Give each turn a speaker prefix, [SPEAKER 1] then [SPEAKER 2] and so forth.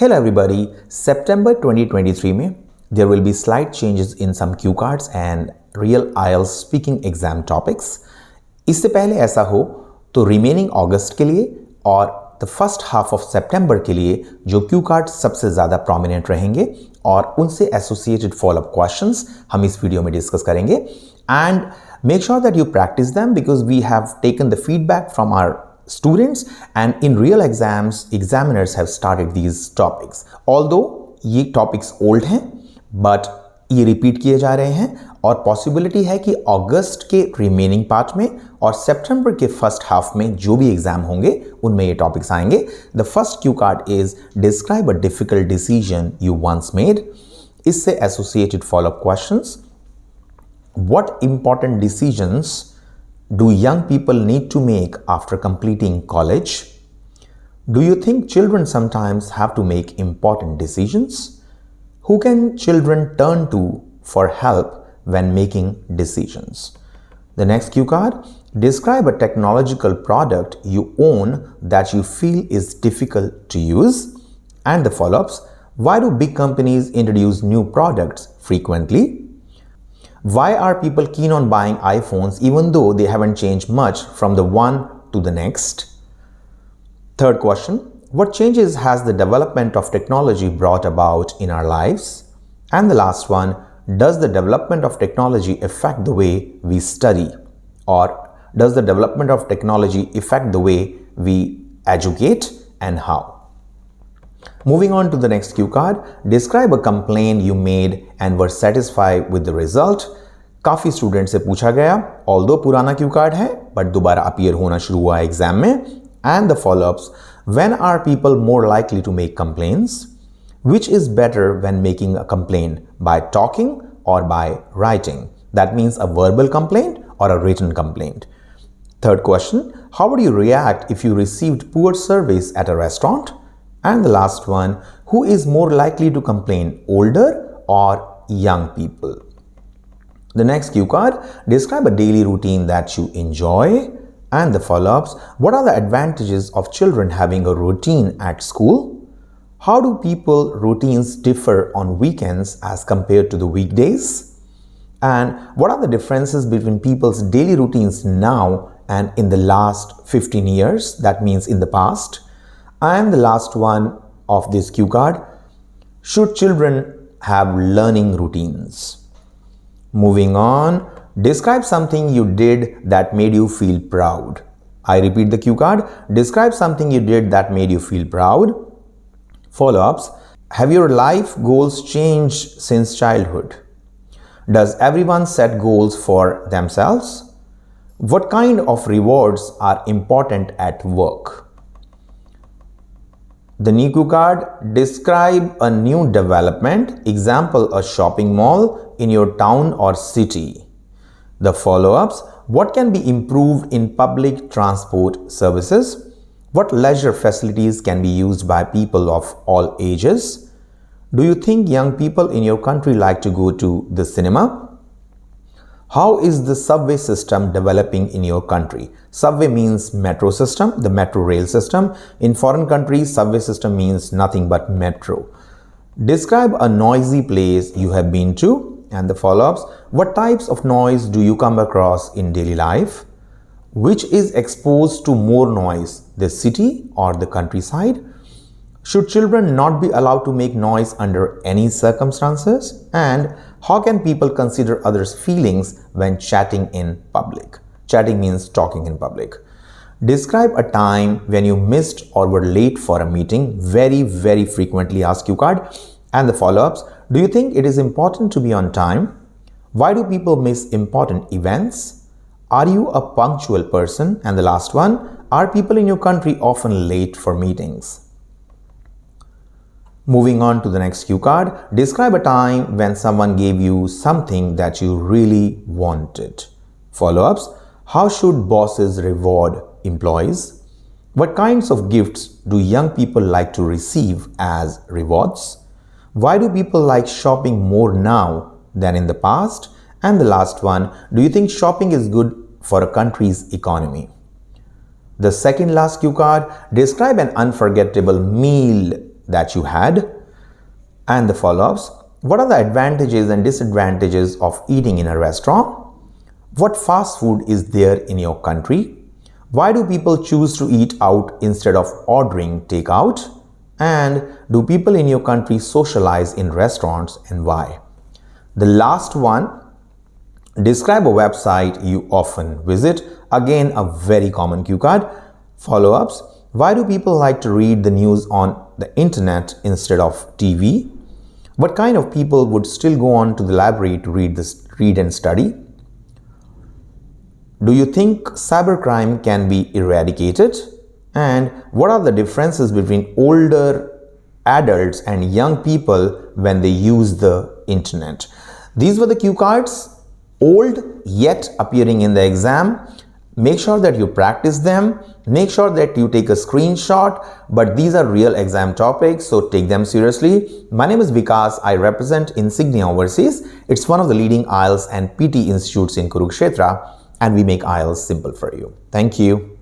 [SPEAKER 1] Hello everybody, September 2023 में there will be slight changes in some cue cards and real IELTS speaking exam topics. इससे पहले ऐसा हो तो रिमेनिंग अगस्त के लिए और द फर्स्ट हाफ ऑफ सितंबर के लिए जो क्यू कार्ड सबसे ज़्यादा प्रोमिनेंट रहेंगे और उनसे एसोसिएटेड फॉलोअप क्वेश्चंस हम इस वीडियो में डिस्कस करेंगे. And make sure that you practise them because we have taken the feedback from our students and in real exams examiners have started these topics. Although ये topics old हैं but ये repeat किए जा रहे हैं और possibility है कि अगस्त के remaining part में और सितंबर के first half में जो भी exam होंगे उनमें ये topics आएंगे. The first cue card is describe a difficult decision you once made. इससे associated follow-up questions. What important decisions do young people need to make after completing college? Do you think children sometimes have to make important decisions? Who can children turn to for help when making decisions? The next cue card, describe a technological product you own that you feel is difficult to use. And the follow-ups, why do big companies introduce new products frequently? Why are people keen on buying iPhones even though they haven't changed much from the one to the next? Third question, what changes has the development of technology brought about in our lives? And the last one, does the development of technology affect the way we study? Or does the development of technology affect the way we educate and how? Moving on to the next cue card, describe a complaint you made and were satisfied with the result. काफ़ी student से पूछा गया, although पुराना Q card है but दोबारा appear होना शुरू हुआ है एग्जाम में. And the follow-ups, when are people more likely to make complaints? Which is better when making a complaint, by talking or by writing? That means a verbal complaint or a written complaint. Third question, how would you react if you received poor service at a restaurant? And the last one, who is more likely to complain, older or young people? The next cue card, describe a daily routine that you enjoy. And the follow-ups, what are the advantages of children having a routine at school? How do people routines differ on weekends as compared to the weekdays? And what are the differences between people's daily routines now and in the last 15 years? That means in the past. And the last one of this cue card, should children have learning routines? Moving on, describe something you did that made you feel proud. I repeat the cue card, describe something you did that made you feel proud. Follow-ups, have your life goals changed since childhood? Does everyone set goals for themselves? What kind of rewards are important at work? The new cue card, describe a new development, example a shopping mall in your town or city. The follow-ups, what can be improved in public transport services? What leisure facilities can be used by people of all ages? Do you think young people in your country like to go to the cinema? How is the subway system developing in your country? Subway means metro system, the metro rail system. In foreign countries, subway system means nothing but metro. Describe a noisy place you have been to. And the follow-ups, what types of noise do you come across in daily life? Which is exposed to more noise, the city or the countryside? Should children not be allowed to make noise under any circumstances? And how can people consider others' feelings when chatting in public? Chatting means talking in public. Describe a time when you missed or were late for a meeting. Very, very frequently asked cue card. And the follow-ups, do you think it is important to be on time? Why do people miss important events? Are you a punctual person? And the last one, are people in your country often late for meetings? Moving on to the next cue card, describe a time when someone gave you something that you really wanted. Follow-ups, how should bosses reward employees? What kinds of gifts do young people like to receive as rewards? Why do people like shopping more now than in the past? And the last one, do you think shopping is good for a country's economy? The second last cue card, describe an unforgettable meal that you had? And the follow-ups. What are the advantages and disadvantages of eating in a restaurant? What fast food is there in your country? Why do people choose to eat out instead of ordering takeout? And do people in your country socialize in restaurants and why? The last one, describe a website you often visit. Again, a very common cue card. Follow-ups. Why do people like to read the news on the internet instead of TV? What kind of people would still go on to the library to read and study? Do you think cybercrime can be eradicated? And what are the differences between older adults and young people when they use the internet? These were the cue cards, old yet appearing in the exam. Make sure that you practice them. Make sure that you take a screenshot, but these are real exam topics, so take them seriously. My name is Vikas. I represent Insignia Overseas. It's one of the leading IELTS and PT institutes in Kurukshetra, and we make IELTS simple for you. Thank you.